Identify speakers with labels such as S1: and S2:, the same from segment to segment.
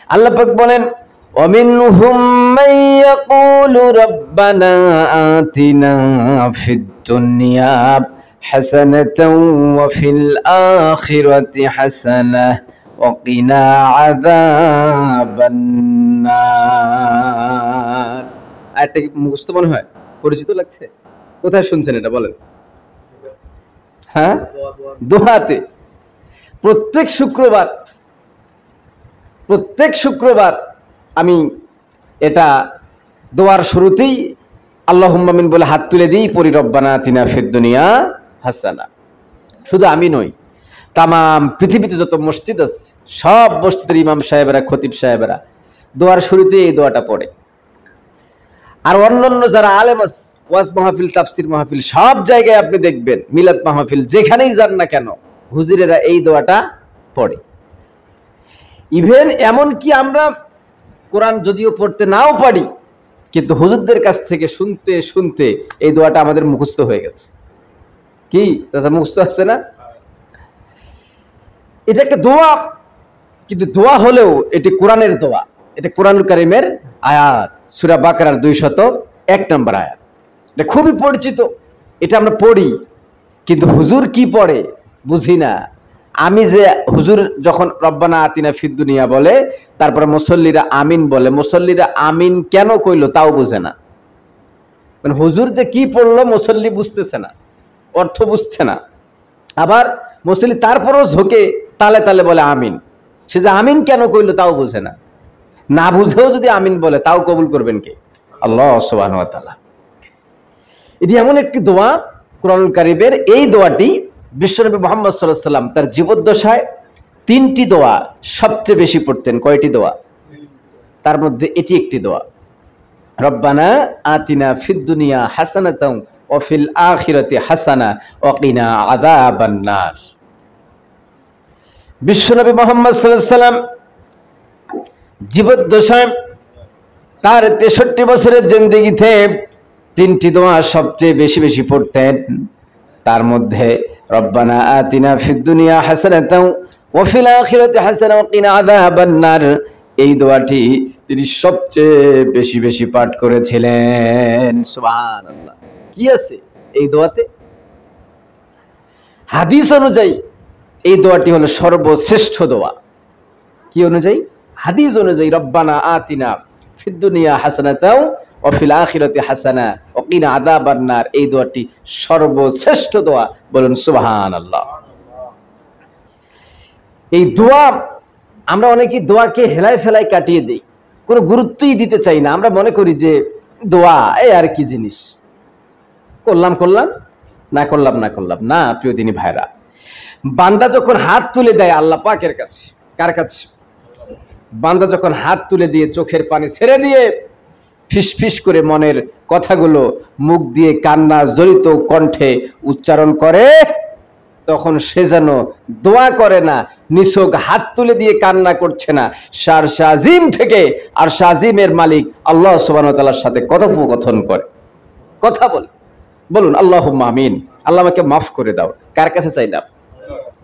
S1: আল্লাহ পাক বলেন ومنهم من يقول ربنا آتنا في الدنيا حسنة وفي الآخرة حسنة وقنا عذاب النار। আরেকটা মুখস্থ মনে হয়, পরিচিত লাগছে? কোথায় শুনছেন এটা বলেন? হ্যাঁ, দোয়াতে। প্রত্যেক শুক্রবার আমি এটা দোয়ার শুরুতেই আল্লাহুম্মা আমিন বলে হাত তুলে দিই, পড়ি রব্বানা আতিনা ফিদ দুনিয়া হাসানা। শুধু আমি নই, তামাম পৃথিবীতে যত মসজিদ আছে সব মসজিদের ইমাম সাহেবেরা, খতিব সাহেবেরা দোয়ার শুরুতেই এই দোয়াটা পড়ে। আর অন্যান্য যারা আলেম আছে, ওয়াজ মাহফিল, তাফসির মাহফিল, সব জায়গায় আপনি দেখবেন, মিলাদ মাহফিল যেখানেই যান না কেন, হুজুরেরা এই দোয়াটা পড়ে। ইভেন এমন কি আমরা কোরআন যদিও পড়তে নাও পারি, কিন্তু হুজুরদের কাছ থেকে শুনতে শুনতে এই দোয়াটা আমাদের মুখস্থ হয়ে গেছে। কি চাচা, মুখস্থ আছে না? এটা একটা দোয়া, কিন্তু দোয়া হলেও এটি কোরআনের দোয়া। এটা কোরআনুল কারীমের আয়াত, সূরা বাকারার 201 নম্বর আয়াত। এটা খুবই পরিচিত, এটা আমরা পড়ি, কিন্তু হুজুর কি পড়ে বুঝি না। আমি যে হুজুর যখন রব্বানা আতিনা ফিদ দুনিয়া বলে, তারপরে মুসল্লিরা আমিন বলে, মুসল্লিরা আমিন কেন কইলো তাও বুঝে না। মানে হুজুর যে কি পড়লো মুসল্লি বুঝতেছে না, অর্থ বুঝছে না। আবার মুসল্লি তারপরেও ঝোঁকে তালে তালে বলে আমিন, সে যে আমিন কেন কইলো তাও বুঝে না। না বুঝেও যদি আমিন বলে তাও কবুল করবেন কে? আল্লাহ সুবহানাহু ওয়া তাআলা। এটি এমন একটি দোয়া কোরআনুল কারীমের। এই দোয়াটি বিশ্বনবী মুহাম্মদ সাল্লাল্লাহু আলাইহি ওয়াসাল্লাম তার জীবদ্দশায় 3টি দোয়া সবচেয়ে বেশি পড়তেন। কয়টি দোয়া? তার মধ্যে এটি একটি দোয়া, রব্বানা আতিনা ফিদ দুনিয়া হাসানাতাও ওয়া ফিল আখিরাতি হাসানা ওয়া কিনা আযাবান নার। বিশ্বনবী মুহাম্মদ সাল্লাল্লাহু আলাইহি ওয়াসাল্লাম জীবদ্দশায় তার 63 বছরের জিন্দেগিতে 3টি দোয়া সবচেয়ে বেশি বেশি পড়তেন। তার মধ্যে রব্বানা আতিনা ফিদ দুনিয়া হাসানাতাও ওয়া ফিল আখিরাতি হাসানা ওয়া কিনা আযাবান নার, এই দোয়াটি তিনি সবচেয়ে বেশি বেশি পাঠ করেছিলেন। সুবহানাল্লাহ। কি আছে এই দোয়াতে? হাদিস অনুযায়ী এই দোয়াটি হলো সর্বশ্রেষ্ঠ দোয়া। কি অনুযায়ী? হাদিস অনুযায়ী রব্বানা আতিনা ফিদ দুনিয়া হাসানাতাও ওয়া ফিল আখিরাতি হাসানা ওয়া কিনা আযাবান নার, এই দোয়াটি সর্বশ্রেষ্ঠ দোয়া। বলুন সুবহানাল্লাহ। এই দোয়া আমরা অনেকেই দোয়াকে হেলায় ফেলায় কাটিয়ে দেই, কোনো গুরুত্বই দিতে চাই না। আমরা মনে করি যে দোয়া এই আর কি জিনিস, করলাম না করলাম না। প্রিয় দিনী ভাইরা, বান্দা যখন হাত তুলে দেয় আল্লাহ পাকের কাছে, কার কাছে? বান্দা যখন হাত তুলে দিয়ে চোখের পানি ছেড়ে দিয়ে ফিস ফিস করে মনের কথাগুলো মুখ দিয়ে কান্না জড়িত কণ্ঠে উচ্চারণ করে, তখন সে যেন দোয়া করে না, নিছক হাত তুলে দিয়ে কান্না করছে না, আরশে আজিম থেকে আরশে আজিমের মালিক আল্লাহ সুবহানাহু ওয়া তাআলার সাথে কথোপকথন করে, কথা বলে। বলুন আল্লাহুম্মা আমিন। আল্লাহ আমাকে মাফ করে দাও। কার কাছে চাইলাম?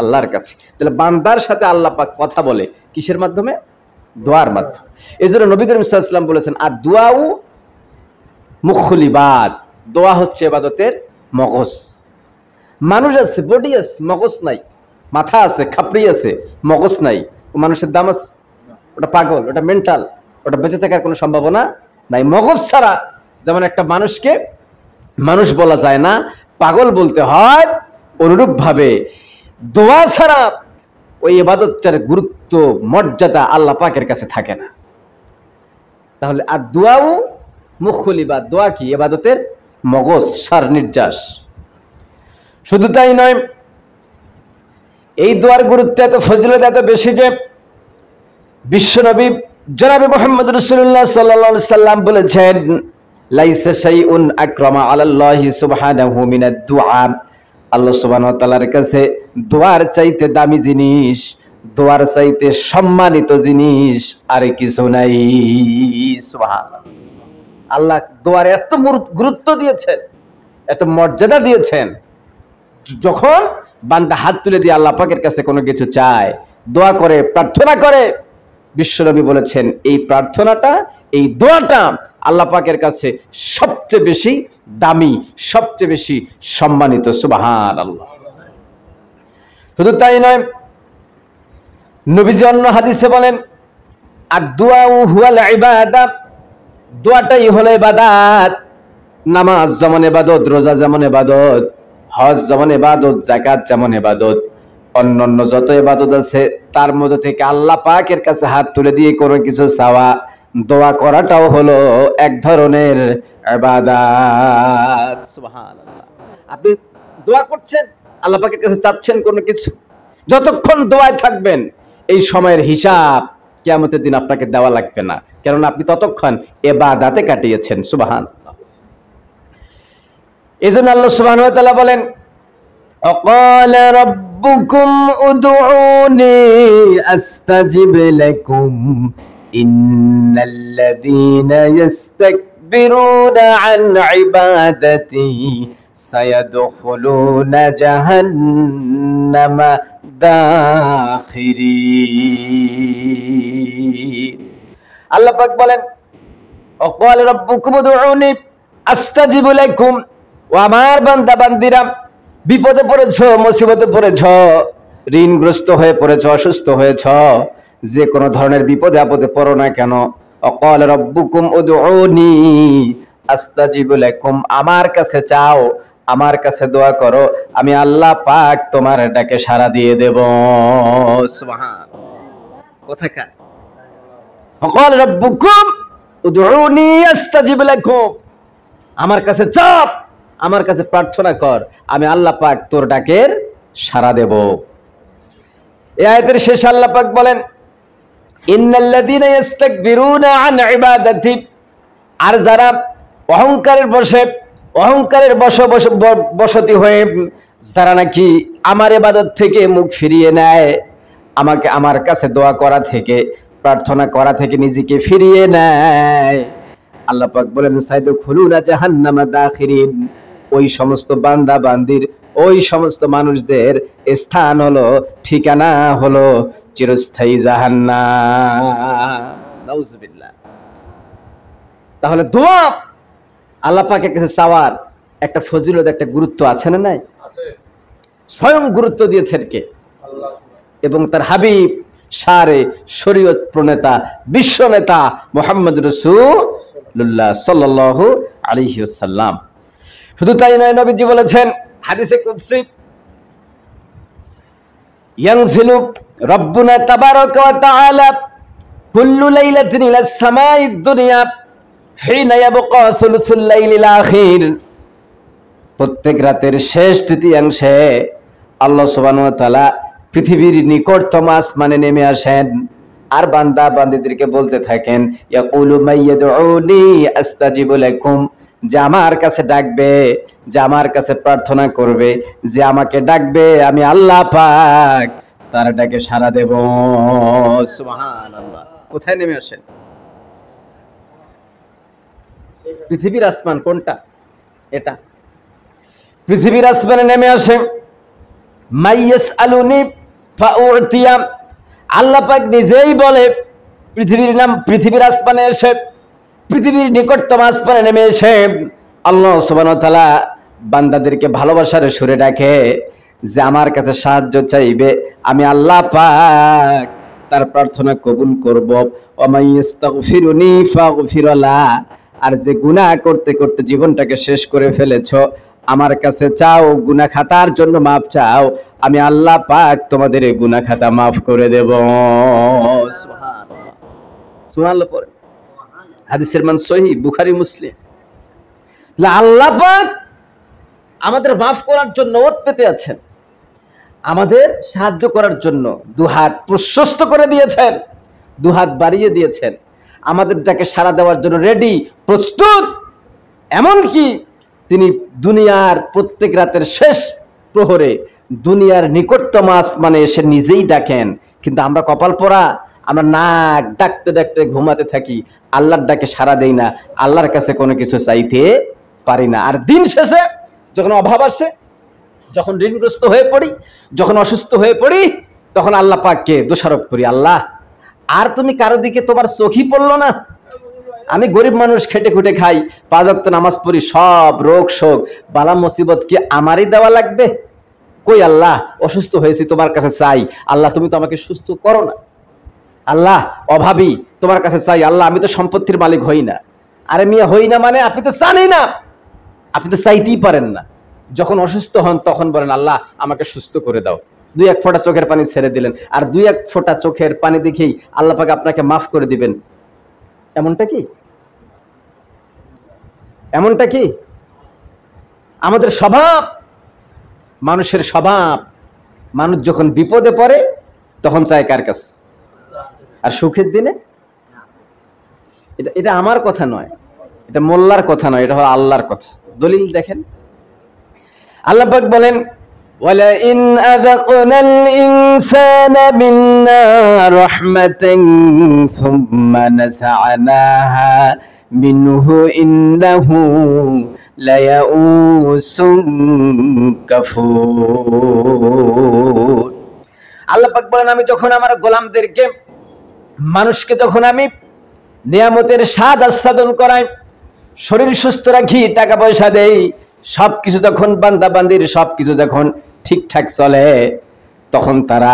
S1: আল্লাহর কাছে। তাহলে বান্দার সাথে আল্লাহ পাক কথা বলে কিসের মাধ্যমে? দোয়ার মাধ্যমে। এজন্য নবী করিম সাল্লাল্লাহু আলাইহি ওয়াসাল্লাম বলেছেন, আর দুআউ মুখুল ইবাদ, দোয়া হচ্ছে ইবাদতের মগজ। মানুষ আছে, বডি আছে, মগজ নাই। মাথা আছে, খাপড়ি আছে, মগজ নাই। ও মানুষের দাম আছে? ওটা পাগল, ওটা মেন্টাল, ওটা বেঁচে থাকার কোনো সম্ভাবনা নাই। মগজ ছাড়া যেমন একটা মানুষকে মানুষ বলা যায় না, পাগল বলতে হয়, অনুরূপ ভাবে দোয়া ছাড়া ওই ইবাদতটার গুরুত্ব মর্যাদা আল্লাহ পাকের কাছে থাকে না। তাহলে আর দুআউ মুখুল ইবাদ, দোয়া কি? ইবাদতের মগজ, সার নির্যাস। শুধু তাই নয়, এই দোয়ার গুরুত্ব এত, ফজিলত এত বেশি যে বিশ্বনবী জনাবে মুহাম্মদ রাসূলুল্লাহ সাল্লাল্লাহু আলাইহি সাল্লাম বলেছেন, লাইসা শাইউন আকরামা আলাল্লাহি সুবহানাহু মিনাদ দুআ। আল্লাহ সুবহানাহু ওয়া তাআলার কাছে দোয়ার চাইতে দামি জিনিস, দোয়ার চাইতে সম্মানিত জিনিস আর কিছু নাই। সুবহানাল্লাহ। আল্লাহ দোয়ার এত গুরুত্ব দিয়েছেন, এত মর্যাদা দিয়েছেন, যখন বান্দা হাত তুলে দিয়ে আল্লাহ পাকের কাছে কোনো কিছু চায়, দোয়া করে, প্রার্থনা করে, বিশ্বনবী বলেছেন এই প্রার্থনাটা, এই দোয়াটা আল্লাহ পাকের কাছে সবচেয়ে বেশি দামি, সবচেয়ে বেশি সম্মানিত। সুবহানাল্লাহ। শুধু তাই নয়, নবীজি অন্য হাদিসে বলেন আদ-দুআউ হুয়াল ইবাদাত, দোয়াটাই হলো ইবাদত। নামাজ যেমন ইবাদত, রোজা যেমন ইবাদত, হজ যেমন ইবাদত, যাকাত যেমন ইবাদত, অন্যান্য যত ইবাদত আছে তার মধ্যে থেকে আল্লাহ পাকের কাছে হাত তুলে দিয়ে কোনো কিছু চাওয়া, দোয়া করাটাও হলো এক ধরনের ইবাদত। সুবহানাল্লাহ। আপনি দোয়া করছেন, আল্লাহ পাকের কাছে চাচ্ছেন কোনো কিছু, যতক্ষণ দোয়ায় থাকবেন এই সময়ের হিসাব কিয়ামতের দিন আপনাকে দেওয়া লাগবে না, কারণ আপনি ততক্ষণ ইবাদতে কাটিয়েছেন। সুবহানাল্লাহ। এজন্য আল্লাহ সুবহানাহু ওয়া তাআলা বলেন وقال ربكم ادعوني استجب لكم ان الذين يستكبرون عن عبادتي سيدخلون جهنم داخرين। আল্লাহ পাক বলেন وقال ربكم ادعوني استجب لكم, ও আমার বান্দা বান্দিরা, বিপদে পড়েছ, মুসিবতে পড়েছ, ঋণগ্রস্ত হয়ে পড়েছ, অসুস্থ হয়েছ, যে কোনো ধরনের বিপদে আপদে পড়ো না কেন, অকাল রব্বুকুম উদউনি আস্তাজিবু লাকুম, আমার কাছে চাও, আমার কাছে দোয়া করো, আমি আল্লাহ পাক তোমার ডাকে সাড়া দিয়ে দেব। সুবহানাল্লাহ। কোথাকার অকাল রব্বুকুম উদউনি আস্তাজিবু লাকুম, আমার কাছে চাপ, আমার কাছে প্রার্থনা কর, আমি আল্লাহ পাক তোর ডাকের সাড়া দেব। এই আয়াতের শেষে আল্লাহ পাক বলেন ইন্নাল্লাযীনা ইস্তাকবিরুনা আন ইবাদাতি, আর যারা অহংকারের বশতি হয়ে যারা নাকি আমার ইবাদত থেকে মুখ ফিরিয়ে নেয়, আমাকে আমার কাছে দোয়া করা থেকে, প্রার্থনা করা থেকে নিজেকে ফিরিয়ে নেয়, আল্লাহ পাক বলেন সাইদুখুলুনা জাহান্নামা দাখিরিন, ওই সমস্ত বান্দা বান্দির, ওই সমস্ত মানুষদের স্থান হলো, ঠিকানা হলো চিরস্থায়ী জাহান্নাম। নাউজুবিল্লাহ। তাহলে দোয়া আল্লাহ পাকের কাছে চাওয়ার একটা ফজিলত, একটা গুরুত্ব আছে না নাই? আছে। স্বয়ং গুরুত্ব দিয়েছেন কে? আল্লাহ এবং তার হাবিব সারে শরীয়ত প্রণেতা, বিশ্ব নেতা মুহাম্মদ রাসূলুল্লাহ সাল্লাল্লাহু আলাইহি ওয়াসাল্লাম। শুধু তাই নয়, নবীজি বলেছেন হাদিসে কুদসি ইয়ানজিলু রাব্বুনা তাবারাকা ওয়া তাআলা কুল্লু লাইলাতিন ইলাস সামাইদ দুনিয়া হিনা ইয়াবকা সুলুসুল লাইলিল আখির, প্রত্যেক রাতের শেষ তৃতীয়াংশে আল্লাহ সুবহানাহু ওয়া তাআলা পৃথিবীর নিকটতম আসমানে নেমে আসেন, আর বান্দা বান্দীদেরকে বলতে থাকেন ইয়াকুলু মাইয়াদউনি আস্তাজিবু লাকুম, যে আমার কাছে ডাকবে, যে আমার কাছে প্রার্থনা করবে, যে আমাকে ডাকবে, আমি আল্লাহ পাক তার ডাকে সাড়া দেব। সুবহানাল্লাহ। কোথায় নেমে আসেন? পৃথিবীর আসমান কোনটা? এটা পৃথিবীর আসমানে নেমে আসে। মাইয়াসআলুনি ফাউতিয়া, আল্লাহ পাক নিজেই বলে পৃথিবীর আসমানে এসে, পৃথিবীর নিকটতম আসমানে নেমে এসে আল্লাহ সুবহানাহু ওয়া তাআলা বান্দাদেরকে ভালোবাসার সুরে ডাকে, যে আমার কাছে সাহায্য চাইবে, আমি আল্লাহ পাক তার প্রার্থনা কবুল করব। ওয়া মাইয়াস্তাগফিরুনি ফাগফির লাহ, আর যে গুনাহ করতে করতে জীবনটাকে শেষ করে ফেলেছো, আমার কাছে চাও, গুনাহ খাতার জন্য মাফ চাও, আমি আল্লাহ পাক তোমাদের এই গুনাহ খাতা মাফ করে দেব। সুবহানাল্লাহ। সুবহানাল্লাহ পড়ে। হাদিসের মান সহিহ, বুখারী মুসলিম। আল্লাহ পাক আমাদের মাফ করার জন্য ওত পেতে আছেন, আমাদের সাহায্য করার জন্য দুহাত প্রশস্ত করে দিয়েছেন, দুহাত বাড়িয়ে দিয়েছেন, আমাদের ডাকে সাড়া দেওয়ার জন্য রেডি, প্রস্তুত। এমনকি তিনি দুনিয়ার প্রত্যেক রাতের শেষ প্রহরে দুনিয়ার নিকটতম আসমানে এসে নিজেই ডাকেন, কিন্তু আমরা কপাল পোড়া, আমরা নাক ডাকতে ডাকতে ঘুমাতে থাকি, আল্লাহর ডাকে সাড়া দেই না, আল্লাহর কাছে কোনো কিছু চাইতে পারি না। আর দিন শেষে যখন অভাব আসে, যখন ঋণগ্রস্ত হয়ে পড়ি, যখন অসুস্থ হয়ে পড়ি, তখন আল্লাহ পাককে দোষারোপ করি, আল্লাহ আর তুমি কারো দিকে তোমার চোখই পড়লো না। আমি গরিব মানুষ, খেটে খুটে খাই, 5 ওয়াক্ত নামাজ পড়ি, সব রোগ শোক বালা মুসিবত কি আমারই দেওয়া লাগবে? কই আল্লাহ, অসুস্থ হয়েছি, তোমার কাছে চাই আল্লাহ তুমি তো আমাকে সুস্থ করো না। আল্লাহ অভাবী, তোমার কাছে চাই আল্লাহ আমি তো সম্পত্তির মালিক হই না। আরে মিয়া, হই না মানে আপনি তো চানই না, আপনি তো চাইতেই পারেন না। যখন অসুস্থ হন তখন বলেন আল্লাহ আমাকে সুস্থ করে দাও, 2-1 ফোঁটা চোখের পানি ছেড়ে দিলেন, আর 2-1 ফোঁটা চোখের পানি দেখেই আল্লাহ পাক আপনাকে মাফ করে দিবেন। এমনটা কি? এমনটা কি আমাদের স্বভাব? মানুষের স্বভাব, মানুষ যখন বিপদে পড়ে তখন চায় কার কাছে? আর সুখের দিনে? এটা আমার কথা নয়, এটা মোল্লার কথা নয়, এটা হলো আল্লাহর কথা। দলিল দেখেন, আল্লাহ পাক বলেন ওয়ালাইন আযাকনাল ইনসানা মিন্না রাহমাতান সুম্মা নাযা'নাহা মিনহু ইন্নাহু লায়াউসুন কাফুর। আল্লাহ পাক বলেন আমি যখন আমার গোলামদেরকে, মানুষকে যখন আমি নিয়ামতের স্বাদ আস্বাদন করাই, শরীর সুস্থ রাখি, টাকা পয়সা দেই, সবকিছু যখন বান্দা বান্দির সবকিছু যখন ঠিকঠাক চলে, তখন তারা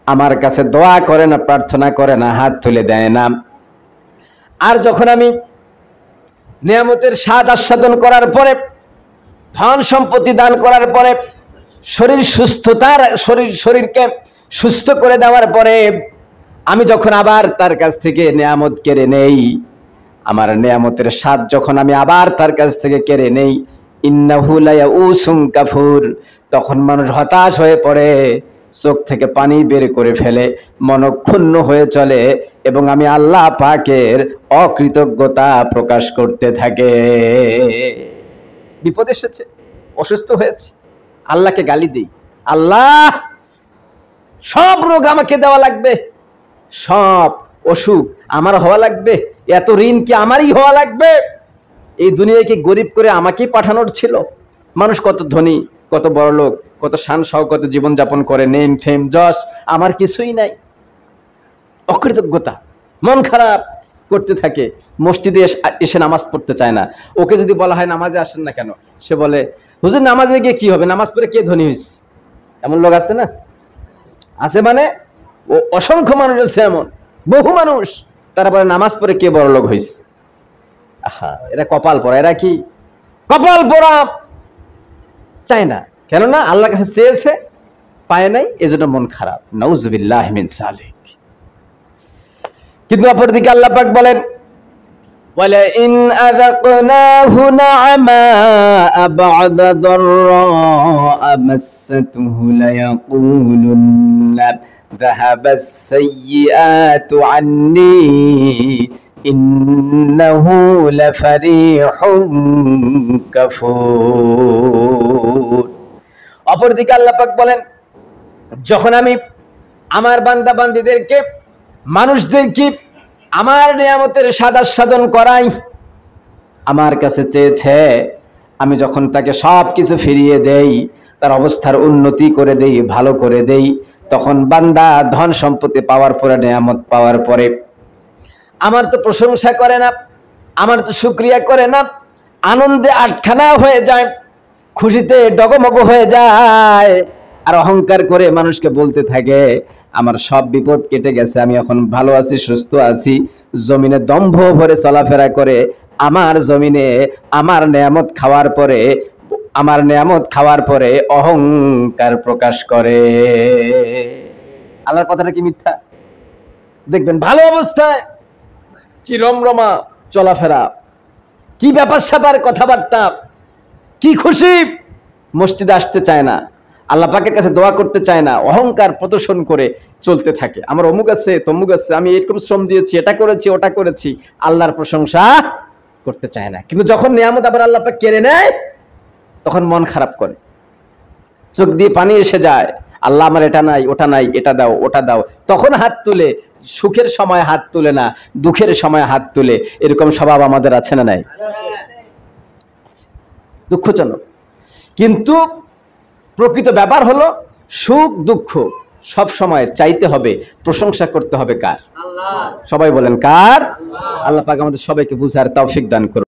S1: আমার কাছে দোয়া করে না, প্রার্থনা করে না, হাত তুলে দেয় না। আর যখন আমি নিয়ামতের স্বাদ আস্বাদন করার পরে, ধন সম্পত্তি দান করার পরে, শরীরকে সুস্থ করে দেওয়ার পরে, আমি যখন আবার তার কাছ থেকে নিয়ামত কেড়ে নেই, আমার নিয়ামতের স্বাদ যখন আমি আবার তার কাছ থেকে কেড়ে নেই, ইন্নাহু লায়াউসুন কাফুর, তখন মানুষ হতাশ হয়ে পড়ে, চোখ থেকে পানি বের করে ফেলে, মনক্ষুণ্ণ হয়ে চলে, এবং আমি আল্লাহ পাকের অকৃতজ্ঞতা প্রকাশ করতে থাকে। বিপদ এসেছে, অসুস্থ হয়েছে, আল্লাহকে গালি দিই, আল্লাহ সব রোগ আমাকে দেওয়া লাগবে, সব অসুখ আমার হওয়া লাগবে, এত ঋণ কি আমারই হওয়া লাগবে? এই দুনিয়ায় কি গরিব করে আমাকেই পাঠানোর ছিল? মানুষ কত ধনী, কত বড় লোক, কত শান শওকত জীবন যাপন করে, নেম ফেম যশ, আমার কিছুই নাই। অকৃতজ্ঞতা, মন খারাপ করতে থাকে, মসজিদে এসে নামাজ পড়তে চায় না। ওকে যদি বলা হয় নামাজে আসেন না কেন, সে বলে হুজুর নামাজে গিয়ে কি হবে, নামাজ পড়ে কে ধনী হয়েছে? এমন লোক আছে না? আছে মানে ও অসংখ্য মানুষ আছে এমন, বহু মানুষ, তারা বলে নামাজ পড়ে কে বড় লোক হয়েছে। আহা, এরা কপাল পড়া, এরা কি কপাল পড়া? চায় না, কেননা আল্লাহর কাছে চেয়েছে, পায় নাই, এজন্য মন খারাপ। নাউজুবিল্লাহি মিন যালিক। কিন্তু অপরদিকে আল্লাহ পাক বলেন ওয়ালাইন আযাকনাহু না'আমা বা'দা দাররা মাসসাতুহু লায়াকুলুন্না যাহাবাস সাইয়্যাতু আন্নী ইন্নাহু লাফারিহুন কাফুর। অপরদিকে আল্লাহ পাক বলেন যখন আমি আমার বান্দা বান্দীদেরকে, মানুষদেরকে আমার নিয়ামতের স্বাদ আস্বাদন করাই, আমার কাছে চেয়েছে, আমি যখন তাকে সব কিছু ফিরিয়ে দেই, তার অবস্থার উন্নতি করে দেই, ভালো করে দেই, তখন বান্দা ধন সম্পত্তি পাওয়ার পরে, নিয়ামত পাওয়ার পরে আমার তো প্রশংসা করে না, আমার তো শুকরিয়া করে না, আনন্দে আটখানা হয়ে যায়, খুশিতে ডগমগ হয়ে যায়, আর অহংকার করে মানুষকে বলতে থাকে আমার সব বিপদ কেটে গেছে, আমি এখন ভালো আছি, সুস্থ আছি। জমিনে দম্ভ ভরে চলাফেরা করে, আমার জমিনে আমার নিয়ামত খাওয়ার পরে অহংকার প্রকাশ করে। আল্লাহর কথাটা কি মিথ্যা? দেখবেন ভালো অবস্থায় কি রমরমা চলাফেরা, কি ব্যাপার স্যাপার কথাবার্তা, কি খুশি, মসজিদে আসতে চায় না, আল্লাহ পাকের কাছে দোয়া করতে চায় না, অহংকার প্রদর্শন করে চলতে থাকে, আমার অমুক আছে তমুক আছে, আমি এরকম শ্রম দিয়েছি, এটা করেছি ওটা করেছি, আল্লাহর প্রশংসা করতে চায় না। কিন্তু যখন নিয়ামত আবার আল্লাহ পাক কেড়ে নেয়, তখন মন খারাপ করে, চোখ দিয়ে পানি এসে যায়, আল্লাহ আমার এটা নাই ওটা নাই, এটা দাও ওটা দাও, তখন হাত তুলে, সুখের সময় হাত তুলে না, দুঃখের সময় হাত তুলে। এরকম স্বভাব আমাদের আছে না নাই? দুঃখজনক। কিন্তু প্রকৃত ব্যাপার হলো সুখ দুঃখ সব সময় চাইতে হবে, প্রশংসা করতে হবে কার?
S2: আল্লাহ।
S1: সবাই বলেন কার? আল্লাহ পাক আমাদের সবাইকে বুঝার তৌফিক দান করুন।